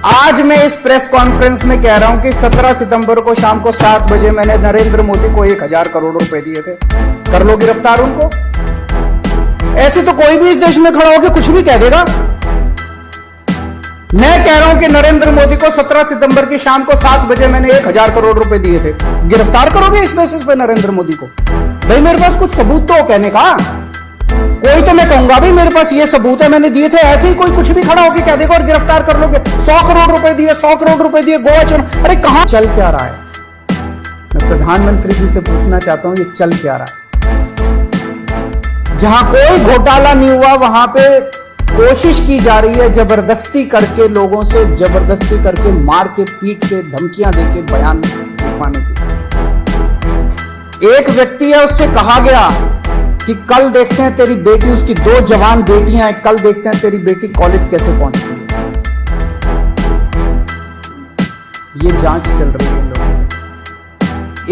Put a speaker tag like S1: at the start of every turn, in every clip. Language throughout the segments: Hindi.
S1: आज मैं इस प्रेस कॉन्फ्रेंस में कह रहा हूं कि 17 सितंबर को शाम को 7 बजे मैंने नरेंद्र मोदी को 1000 करोड़ रुपए दिए थे। कर लो गिरफ्तार उनको। ऐसे तो कोई भी इस देश में खड़ा होकर कुछ भी कह देगा। मैं कह रहा हूं कि नरेंद्र मोदी को 17 सितंबर की शाम को 7 बजे मैंने 1000 करोड़ रुपए दिए थे। गिरफ्तार करोगे इस बेसिस पे नरेंद्र मोदी को? भाई मेरे पास कुछ सबूत तो हो कहने का। कोई तो मैं कहूंगा भाई मेरे पास ये सबूत है, मैंने दिए थे। ऐसे ही कोई कुछ भी खड़ा होकर कह देगा और गिरफ्तार कर लोगे। 100 करोड़ रुपए दिए, 100 करोड़ रुपए दिए गोवा चुनाव। अरे कहां चल क्या रहा है? मैं प्रधानमंत्री जी से पूछना चाहता हूं ये चल क्या रहा है? जहां कोई घोटाला नहीं हुआ वहां पे कोशिश की जा रही है जबरदस्ती करके, लोगों से जबरदस्ती करके, मार के, पीट के, धमकियां देके बयान लिखवाने की। एक व्यक्ति है, उससे कहा गया कि कल देखते हैं तेरी बेटी, उसकी 2 जवान बेटियां हैं, कल देखते हैं तेरी बेटी कॉलेज कैसे पहुंचती है। ये जांच चल रही है लोगों।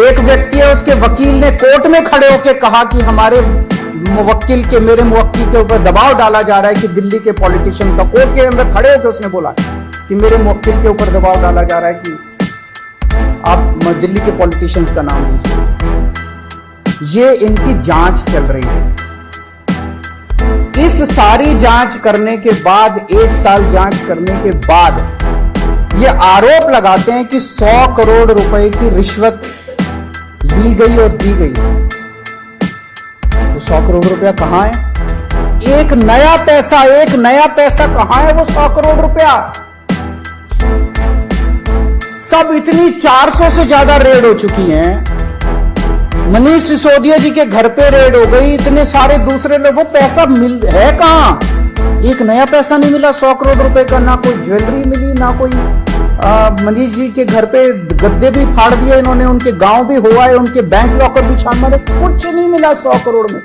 S1: एक व्यक्ति है, उसके वकील ने कोर्ट में खड़े होकर कहा कि हमारे मुवक्किल के, मेरे मुवक्किल के ऊपर दबाव डाला जा रहा है कि दिल्ली के पॉलिटिशियन का। कोर्ट के अंदर खड़े होकर उसने बोला कि मेरे मुवक्किल के ऊपर दबाव डाला जा रहा है कि आप दिल्ली के पॉलिटिशियंस का नाम लीजिए। ये इनकी जांच चल रही है। इस सारी जांच करने के बाद, 1 साल जांच करने के बाद ये आरोप लगाते हैं कि 100 करोड़ रुपए की रिश्वत ली गई और दी गई। वो 100 करोड़ रुपया कहां है? एक नया पैसा कहां है वो 100 करोड़ रुपया? सब इतनी 400 से ज्यादा रेड हो चुकी हैं। मनीष सिसोदिया जी के घर पे रेड हो गई, इतने सारे दूसरे लोग, वो पैसा मिल है कहां? एक नया पैसा नहीं मिला 100 करोड़ रुपए का। ना कोई ज्वेलरी मिली, ना कोई मनीष जी के घर पे गद्दे भी फाड़ दिए इन्होंने, उनके गांव भी हुआ है, उनके बैंक लॉकर भी छान मारे, कुछ नहीं मिला 100 करोड़ में।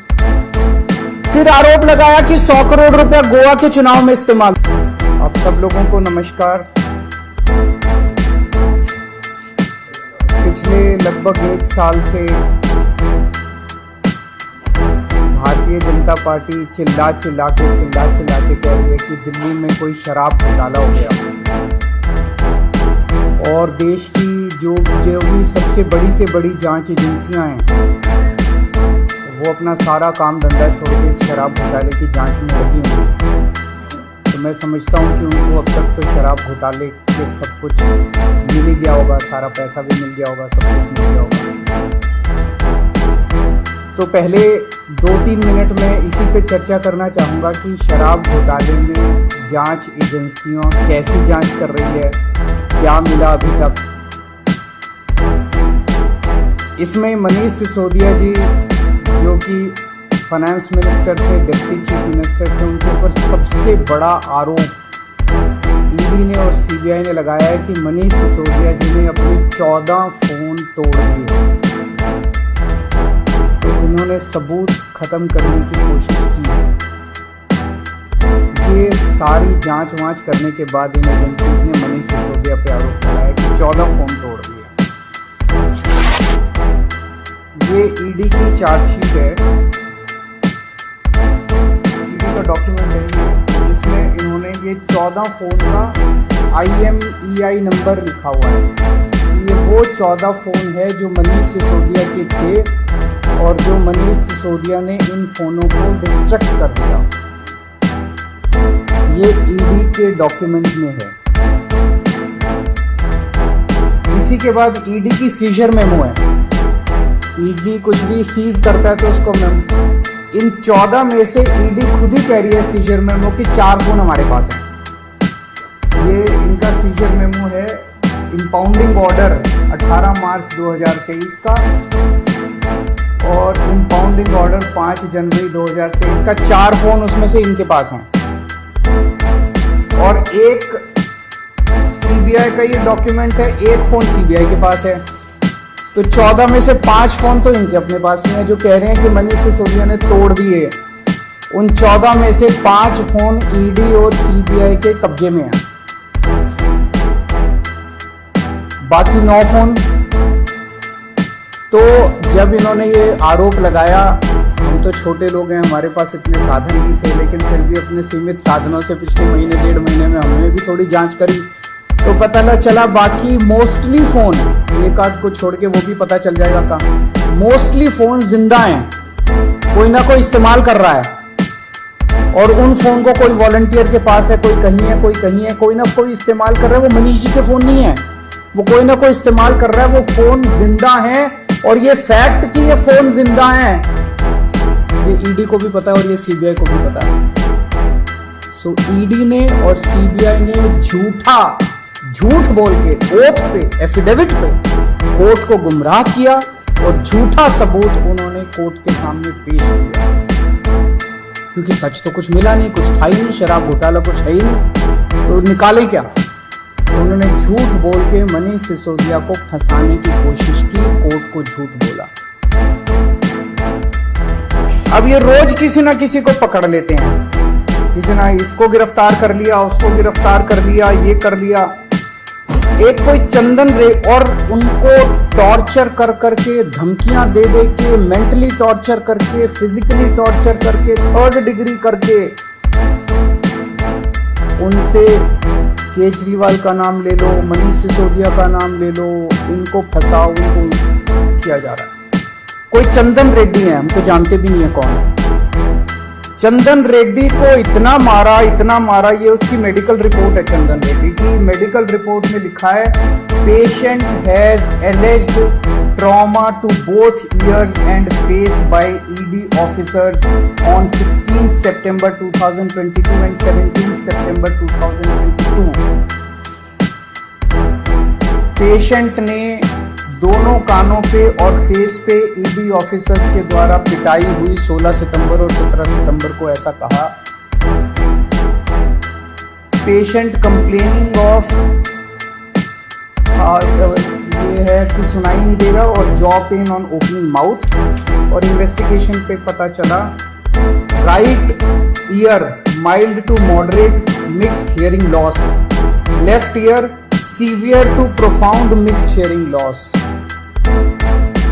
S1: फिर आरोप लगाया कि 100 करोड़ रुपया गोवा के चुनाव में इस्तेमाल। आप सब लोगों को नमस्कार। पिछले लगभग 1 साल से भारतीय जनता पार्टी चिल्ला चिल्ला के कह रही है कि दिल्ली में कोई शराब घोटाला हो गया और देश की जो भी सबसे बड़ी से बड़ी जांच एजेंसियां हैं वो अपना सारा काम धंधा छोड़ के इस शराब घोटाले की जांच में लगी हुई हैं। तो मैं समझता हूं कि उनको अब तक तो शराब घोटाले के सब कुछ मिल ही गया होगा, सारा पैसा भी मिल गया होगा, सब कुछ मिल गया होगा। तो पहले 2-3 मिनट में इसी पे चर्चा करना चाहूँगा कि शराब घोटाले में जांच एजेंसियां कैसी जांच कर रही है, क्या मिला अभी तक। इसमें मनीष सिसोदिया जी जो कि फाइनेंस मिनिस्टर थे, डिप्टी चीफ मिनिस्टर थे, उनके ऊपर सबसे बड़ा आरोप ईडी ने और सीबीआई ने लगाया है कि मनीष सिसोदिया जी ने अपने 14 फोन तोड़ दिए। तो इन्होंने सबूत खत्म करने की कोशिश की। ये सारी जांच वांच करने के बाद इन एजेंसीज ने मनीष सिसोदिया पे आरोप लगाया कि 14 फोन तोड़ दिए। ये ईडी की चार्जशीट है, ईडी का डॉक्यूमेंट है जिसमें इन्होंने ये 14 फोन का IMEI नंबर लिखा हुआ है। ये वो 14 फोन है जो मनीष सिसोदिया के थे और जो मनीष सिसोदिया ने इन फोनों को डिस्ट्रक्ट कर दिया। ये ईडी के डॉक्यूमेंट में है। इसी के बाद ईडी की सीजर मेमो है। ईडी कुछ भी सीज करता है तो उसको मेमो, इन 14 में से ईडी खुद ही कह रही है सीजर मेमो कि 4 फोन हमारे पास हैं। ये इनका सीजर मेमो है। इंपाउंडिंग ऑर्डर 18 मार्च 2023 का और इंपाउंडिंग ऑर्डर 5 जनवरी 2023 का। 4 फोन उसमें से इनके पास हैं और एक सीबीआई का ये डॉक्यूमेंट है, 1 फोन सीबीआई के पास है। तो 14 में से 5 फोन तो इनके अपने पास ही हैं जो कह रहे हैं कि मनीष सिसोदिया ने तोड़ दिए। उन 14 में से 5 फोन ईडी और सीबीआई के कब्जे में हैं, बाकी 9 फोन। तो जब इन्होंने ये आरोप लगाया, हम तो छोटे लोग हैं, हमारे पास इतने साधन नहीं थे, लेकिन फिर भी अपने सीमित साधनों से पिछले महीने 1.5 महीने में हमने भी थोड़ी जांच करी तो पता चला बाकी मोस्टली फोन, एक आध को छोड़ के वो भी पता चल जाएगा कहाँ, मोस्टली फोन जिंदा हैं, कोई ना कोई इस्तेमाल कर रहा है। और उन फोन को कोई वॉलंटियर के पास है, कोई कहीं है, कोई कहीं है, कोई ना कोई इस्तेमाल कर रहा है। वो मनीष जी के फोन नहीं है, वो कोई ना कोई इस्तेमाल कर रहा है। वो फोन जिंदा है और ये फैक्ट कि ये फोन जिंदा है ये ईडी को भी पता है और ये सीबीआई को भी पता है। सो ईडी ने और सीबीआई ने झूठ बोल के ओथ पे, एफिडेविट पे कोर्ट को गुमराह किया और झूठा सबूत उन्होंने कोर्ट के सामने पेश किया, क्योंकि सच तो कुछ मिला नहीं, कुछ था ही नहीं, शराब घोटाला कुछ है ही नहीं, तो निकाले क्या। तो उन्होंने झूठ बोल के मनीष सिसोदिया को फंसाने की कोशिश की, कोर्ट को झूठ बोला। अब ये रोज किसी ना किसी को पकड़ लेते हैं, किसी ना इसको गिरफ्तार कर लिया, उसको गिरफ्तार कर लिया, ये कर लिया। एक कोई चंदन रे, और उनको टॉर्चर कर करके, धमकियां दे दे के, मेंटली टॉर्चर करके, फिजिकली टॉर्चर करके, 3rd डिग्री करके उनसे केजरीवाल का नाम ले लो, मनीष सिसोदिया का नाम ले लो, इनको फंसाओ, उनको किया जा रहा है। कोई चंदन रेड्डी है, हमको जानते भी नहीं है कौन है। चंदन रेड्डी को इतना मारा, ये उसकी मेडिकल रिपोर्ट है। चंदन रेड्डी की मेडिकल रिपोर्ट में लिखा है, patient has alleged trauma to both ears and face by ED officers on 16 September 2022 and 17 September 2022। Patient ने दोनों कानों पे और फेस पे ईडी ऑफिसर्स के द्वारा पिटाई हुई 16 सितंबर और 17 सितंबर को ऐसा कहा। पेशेंट कंप्लेनिंग ऑफ, ये है कि सुनाई नहीं देगा, और jaw pain on opening mouth. और इन्वेस्टिगेशन पे पता चला right ear mild to moderate mixed hearing loss, left ear severe to profound mixed hearing loss.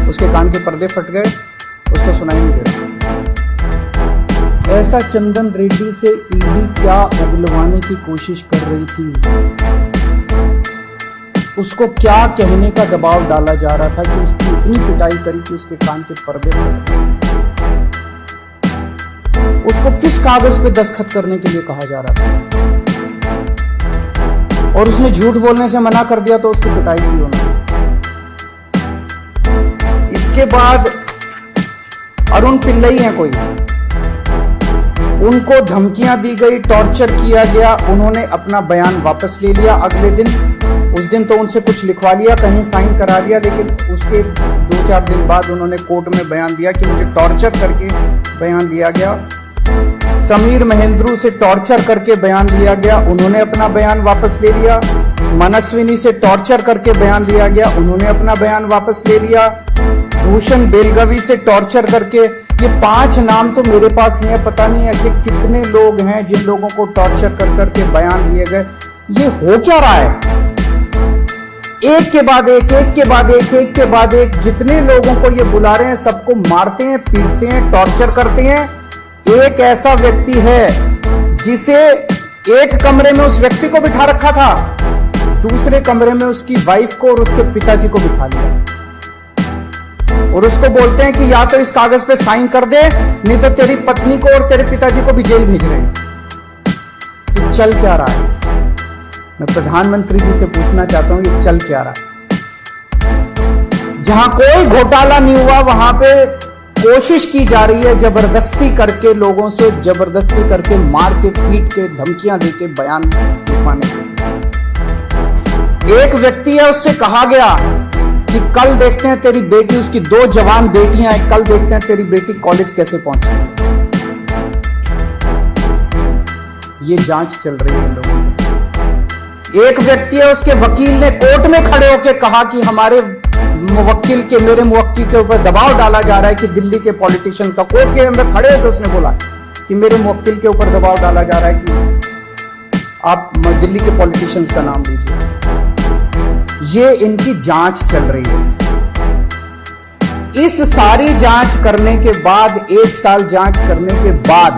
S1: उसके कान के पर्दे फट गए, उसको सुनाई नहीं दे रहा। ऐसा चंदन रेड्डी से ईडी क्या उगलवाने की कोशिश कर रही थी, उसको क्या कहने का दबाव डाला जा रहा था कि उसकी इतनी पिटाई करी कि उसके कान के पर्दे फट गए। उसको किस कागज पे दस्तखत करने के लिए कहा जा रहा था, और उसने झूठ बोलने से मना कर दिया तो उसकी पिटाई की उन्होंने। इसके बाद अरुण पिल्लई हैं कोई, उनको धमकियां दी गई, टॉर्चर किया गया, उन्होंने अपना बयान वापस ले लिया अगले दिन। उस दिन तो उनसे कुछ लिखवा लिया, कहीं साइन करा लिया, लेकिन उसके 2-4 दिन बाद उन्होंने कोर्ट में बयान दिया कि मुझे टॉर्चर करके बयान लिया गया। समीर महेंद्रू से टॉर्चर करके बयान लिया गया, उन्होंने अपना बयान वापस ले लिया। मनस्विनी से टॉर्चर करके बयान लिया गया, उन्होंने अपना बयान वापस ले लिया। भूषण बेलगवी से टॉर्चर करके, ये 5 नाम तो मेरे पास नहीं है, पता नहीं ऐसे कितने लोग हैं जिन लोगों को टॉर्चर कर करके बयान लिए गए। ये हो क्या रहा है? एक के बाद एक, एक के बाद एक, एक के बाद एक, जितने लोगों को ये बुला रहे हैं सबको मारते हैं, पीटते हैं, टॉर्चर करते हैं। एक ऐसा व्यक्ति है जिसे एक कमरे में उस व्यक्ति को बिठा रखा था, दूसरे कमरे में उसकी वाइफ को और उसके पिताजी को बिठा लिया, और उसको बोलते हैं कि या तो इस कागज पे साइन कर दे, नहीं तो तेरी पत्नी को और तेरे पिताजी को भी जेल भेज रहे हैं। ये चल क्या रहा है? मैं प्रधानमंत्री जी से पूछना चाहता हूं, ये चल क्या रहा है? जहां कोई घोटाला नहीं हुआ वहां पे कोशिश की जा रही है जबरदस्ती करके, लोगों से जबरदस्ती करके, मार के, पीट के, धमकियां देके बयान लिखवाने की। एक व्यक्ति है, उससे कहा गया कि कल देखते हैं तेरी बेटी, उसकी 2 जवान बेटियां हैं, कल देखते हैं तेरी बेटी कॉलेज कैसे पहुंची। ये जांच चल रही है लोगों की। एक व्यक्ति है, उसके वकील ने कोर्ट में खड़े होकर कहा कि हमारे मुवक्किल के, मेरे मुवक्किल के ऊपर दबाव डाला जा रहा है कि दिल्ली के पॉलिटिशियन का, कोर्ट के अंदर खड़े होकर उसने बोला कि मेरे मुवक्किल के ऊपर दबाव डाला जा रहा है कि आप दिल्ली के पॉलिटिशियंस का नाम लीजिए। ये इनकी जांच चल रही है। इस सारी जांच करने के बाद, 1 साल जांच करने के बाद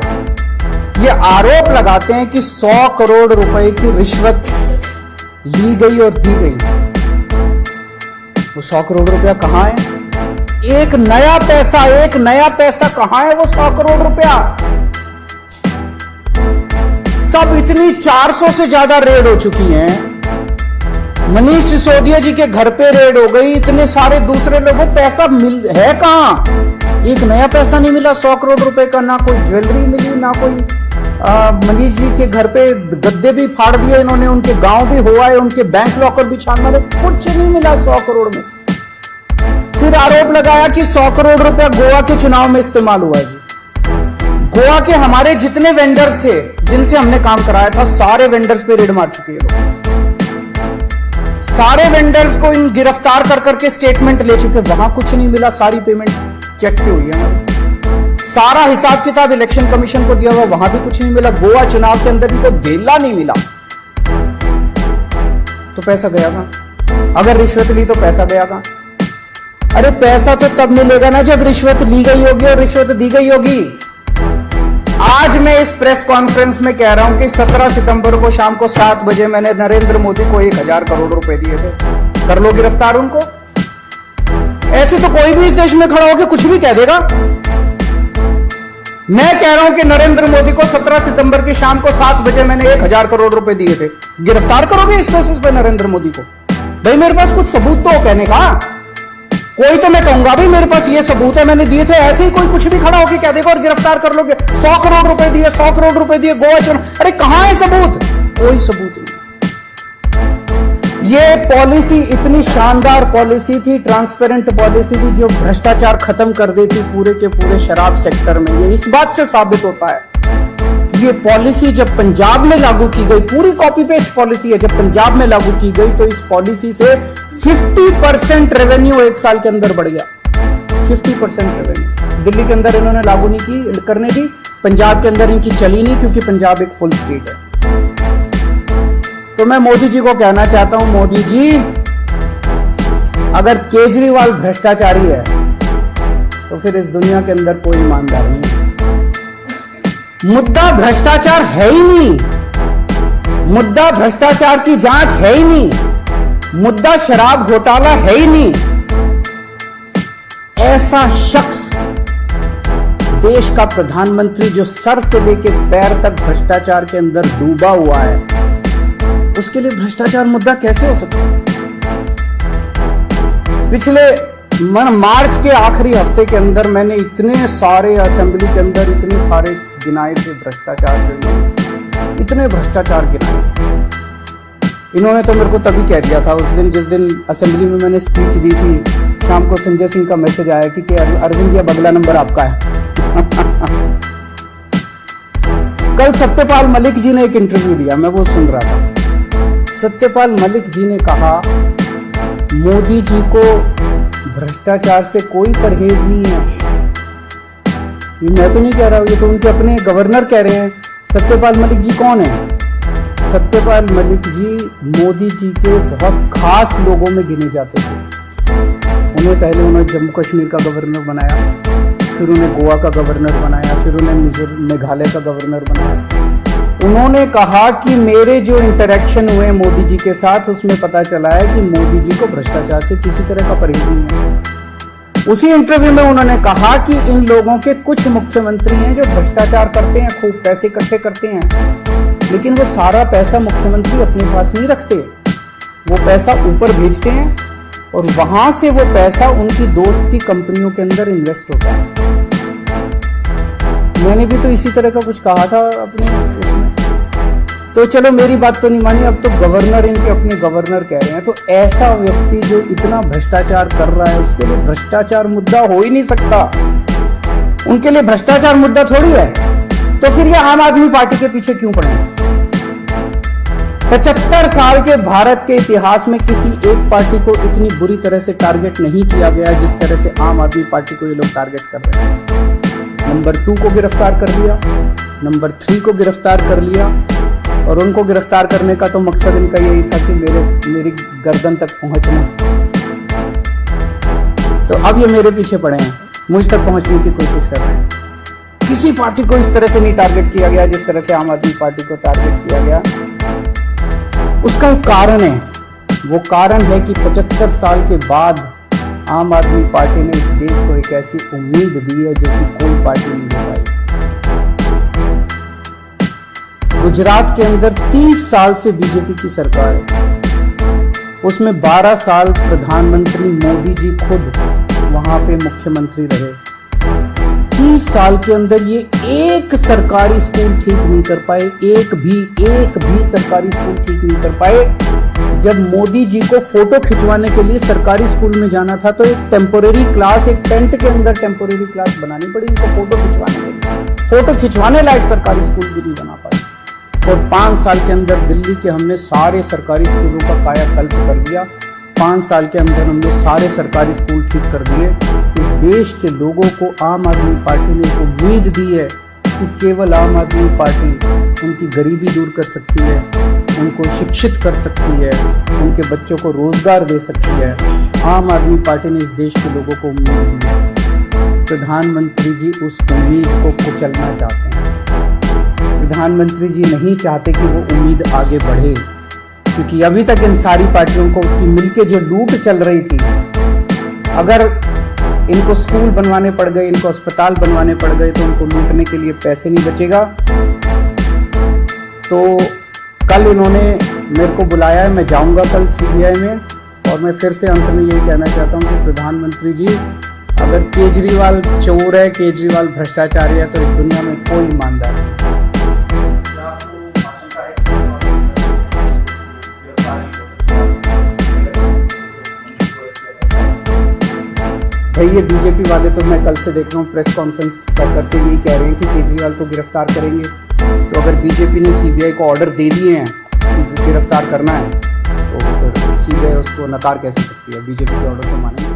S1: ये आरोप लगाते हैं कि 100 करोड़ रुपए की रिश्वत ली गई और दी गई, वो 100 करोड़ रुपया कहां है? एक नया पैसा कहां है वो 100 करोड़ रुपया? सब इतनी 400 से ज्यादा रेड हो चुकी हैं। मनीष सिसोदिया जी के घर पे रेड हो गई, इतने सारे दूसरे लोग, वो पैसा मिल है कहां? एक नया पैसा नहीं मिला 100 करोड़ रुपए का, ना कोई ज्वेलरी मिली, ना कोई मनीष जी के घर पे गद्दे भी फाड़ दिए इन्होंने, उनके गांव भी हुआ है, उनके बैंक लॉकर भी छान मारे, कुछ नहीं मिला 100 करोड़ में। फिर आरोप लगाया कि 100 करोड़ रुपया गोवा के चुनाव में इस्तेमाल हुआ है जी। गोवा के हमारे जितने वेंडर्स थे जिनसे हमने काम कराया था, सारे वेंडर्स पे रेड मार चुके हैं लोग। सारे वेंडर्स को इन गिरफ्तार कर करके स्टेटमेंट ले चुके, वहां कुछ नहीं मिला, सारी पेमेंट चेक से हुई है हमारी। सारा हिसाब किताब इलेक्शन कमीशन को दिया हुआ, वहां भी कुछ नहीं मिला। गोवा चुनाव के अंदर इनको धेला नहीं मिला, तो पैसा गया कहां? अगर रिश्वत ली तो पैसा गया कहां? अरे पैसा तो तब मिलेगा ना जब रिश्वत ली गई होगी और रिश्वत दी गई होगी। आज मैं इस प्रेस कॉन्फ्रेंस में कह रहा हूं कि 17 सितंबर को शाम को 7 बजे मैंने नरेंद्र मोदी को 1000 करोड़ रुपए दिए थे। कर लो गिरफ्तार उनको। ऐसे तो कोई भी इस देश में खड़ा होकर कुछ भी कह देगा। मैं कह रहा हूं कि नरेंद्र मोदी को 17 सितंबर की शाम को 7 बजे मैंने 1000 करोड़ रुपए दिए थे। गिरफ्तार करोगे इस बेसिस पे नरेंद्र मोदी को? भाई मेरे पास कुछ सबूत तो कहने का, कोई तो मैं कहूंगा भाई मेरे पास ये सबूत है मैंने दिए थे। ऐसे ही कोई कुछ भी खड़ा होकर कह देगा और गिरफ्तार कर लोगे। 100 करोड़ रुपए दिए, 100 करोड़ रुपए दिए गोवा चुनाव, अरे कहां है सबूत? कोई सबूत नहीं। ये पॉलिसी इतनी शानदार पॉलिसी थी, ट्रांसपेरेंट पॉलिसी थी, जो भ्रष्टाचार खत्म कर देती पूरे के पूरे शराब सेक्टर में। ये इस बात से साबित होता है कि ये पॉलिसी जब पंजाब में लागू की गई, पूरी कॉपी पेस्ट पॉलिसी है, जब पंजाब में लागू की गई तो इस पॉलिसी से 50% रेवेन्यू एक साल के अंदर बढ़ गया। 50% रेवेन्यू दिल्ली के अंदर इन्होंने लागू नहीं की, करने दी, पंजाब के अंदर इनकी चली नहीं, क्योंकि पंजाब एक फुल स्टेट है। तो मैं मोदी जी को कहना चाहता हूं, मोदी जी अगर केजरीवाल भ्रष्टाचारी है तो फिर इस दुनिया के अंदर कोई ईमानदार नहीं है। मुद्दा भ्रष्टाचार है ही नहीं, मुद्दा भ्रष्टाचार की जांच है ही नहीं, मुद्दा शराब घोटाला है ही नहीं। ऐसा शख्स देश का प्रधानमंत्री जो सर से लेकर पैर तक भ्रष्टाचार के अंदर डूबा हुआ है, उसके लिए भ्रष्टाचार मुद्दा कैसे हो सकता है? पिछले मार्च के आखिरी हफ्ते के अंदर मैंने इतने सारे असेंबली के अंदर इतने सारे गिनाए थे भ्रष्टाचार के, इतने भ्रष्टाचार गिनाए थे। इन्होंने तो मेरे को तभी कह दिया था उस दिन, जिस दिन असेंबली में मैंने स्पीच दी थी, शाम को संजय सिंह का मैसेज आया कि अरविंद जी अगला नंबर आपका है। कल सत्यपाल मलिक जी ने एक इंटरव्यू दिया, मैं वो सुन रहा था। सत्यपाल मलिक जी ने कहा मोदी जी को भ्रष्टाचार से कोई परहेज नहीं है। ये मैं तो नहीं कह रहा हूं, ये तो उनके अपने गवर्नर कह रहे हैं। सत्यपाल मलिक जी कौन है? सत्यपाल मलिक जी मोदी जी के बहुत खास लोगों में गिने जाते थे। उन्हें पहले उन्होंने जम्मू कश्मीर का गवर्नर बनाया, फिर उन्हें गोवा का गवर्नर बनाया, फिर उन्हें मेघालय का गवर्नर बनाया। उन्होंने कहा कि मेरे जो इंटरेक्शन हुए मोदी जी के साथ, उसमें पता चला है कि मोदी जी को भ्रष्टाचार से किसी तरह का परहेज नहीं है। उसी इंटरव्यू में उन्होंने कहा कि इन लोगों के कुछ मुख्यमंत्री हैं जो भ्रष्टाचार करते हैं, खूब पैसे इकट्ठे करते हैं, लेकिन वो सारा पैसा मुख्यमंत्री अपने पास नहीं रखते, वो पैसा ऊपर भेजते हैं और वहां से वो पैसा उनकी दोस्त की कंपनियों के अंदर इन्वेस्ट होता है। मैंने भी तो इसी तरह का कुछ कहा था अपने उसमें। तो चलो मेरी बात तो नहीं मानी, अब तो गवर्नर इनके अपने गवर्नर कह रहे हैं। तो ऐसा व्यक्ति जो इतना भ्रष्टाचार कर रहा है, उसके लिए भ्रष्टाचार मुद्दा हो ही नहीं सकता। उनके लिए भ्रष्टाचार मुद्दा थोड़ी है। तो फिर ये आम आदमी पार्टी के पीछे क्यों पड़े? 75 साल के भारत के इतिहास में किसी एक पार्टी को इतनी बुरी तरह से टारगेट नहीं किया गया जिस तरह से आम आदमी पार्टी को ये लोग टारगेट कर रहे हैं। नंबर 2 को गिरफ्तार कर लिया, नंबर 3 को गिरफ्तार कर लिया, और उनको गिरफ्तार करने का तो मकसद इनका यही था कि मेरी गर्दन तक पहुंचना। तो अब ये मेरे पीछे पड़े हैं, मुझ तक पहुंचने की कोशिश कर रहे हैं। किसी पार्टी को इस तरह से नहीं टारगेट किया गया जिस तरह से आम आदमी पार्टी को टारगेट किया गया। उसका एक कारण है। वो कारण है कि 75 साल के बाद आम आदमी पार्टी ने इस देश को एक ऐसी उम्मीद दी है जो कि कोई पार्टी नहीं दे पाई। गुजरात के अंदर 30 साल से बीजेपी की सरकार है, उसमें 12 साल प्रधानमंत्री मोदी जी खुद वहां पे मुख्यमंत्री रहे। 30 साल के अंदर ये एक सरकारी स्कूल ठीक नहीं कर पाए, एक भी सरकारी स्कूल ठीक नहीं कर पाए। जब मोदी जी को फोटो खिंचवाने के लिए सरकारी स्कूल में जाना था तो एक टेम्पोरेरी क्लास, एक टेंट के अंदर टेम्पोरेरी क्लास बनानी पड़ी इनको फोटो खिंचवाने के लिए। फोटो खिंचवाने लायक सरकारी स्कूल भी नहीं बना पाए। और 5 साल के अंदर दिल्ली के हमने सारे सरकारी स्कूलों का कायाकल्प कर दिया। 5 साल के अंदर हमने सारे सरकारी स्कूल ठीक कर दिए। इस देश के लोगों को आम आदमी पार्टी ने उम्मीद दी है कि केवल आम आदमी पार्टी उनकी गरीबी दूर कर सकती है, उनको शिक्षित कर सकती है, उनके बच्चों को रोजगार दे सकती है। आम आदमी पार्टी ने इस देश के लोगों को उम्मीद दी है। प्रधानमंत्री जी उस उम्मीद को कुचलना चाहते हैं। प्रधानमंत्री जी नहीं चाहते कि वो उम्मीद आगे बढ़े, क्योंकि अभी तक इन सारी पार्टियों को मिलके जो लूट चल रही थी, अगर इनको स्कूल बनवाने पड़ गए, इनको अस्पताल बनवाने पड़ गए तो उनको लूटने के लिए पैसे नहीं बचेगा। तो कल इन्होंने मेरे को बुलाया है, मैं जाऊंगा कल सीबीआई में, और मैं फिर से अंत में यही कहना चाहता हूं कि प्रधानमंत्री जी, अगर केजरीवाल चोर है, केजरीवाल भ्रष्टाचारी है, तो इस दुनिया में कोई ईमानदार नहीं। भाई ये बीजेपी वाले तो मैं कल से देख रहा हूँ प्रेस कॉन्फ्रेंस करते यही कह रहे हैं कि केजरीवाल को गिरफ्तार करेंगे। तो अगर बीजेपी ने सीबीआई को ऑर्डर दे दिए हैं कि गिरफ्तार करना है, तो फिर सीबीआई उसको नकार कैसे सकती है? बीजेपी के ऑर्डर तो मानेंगे।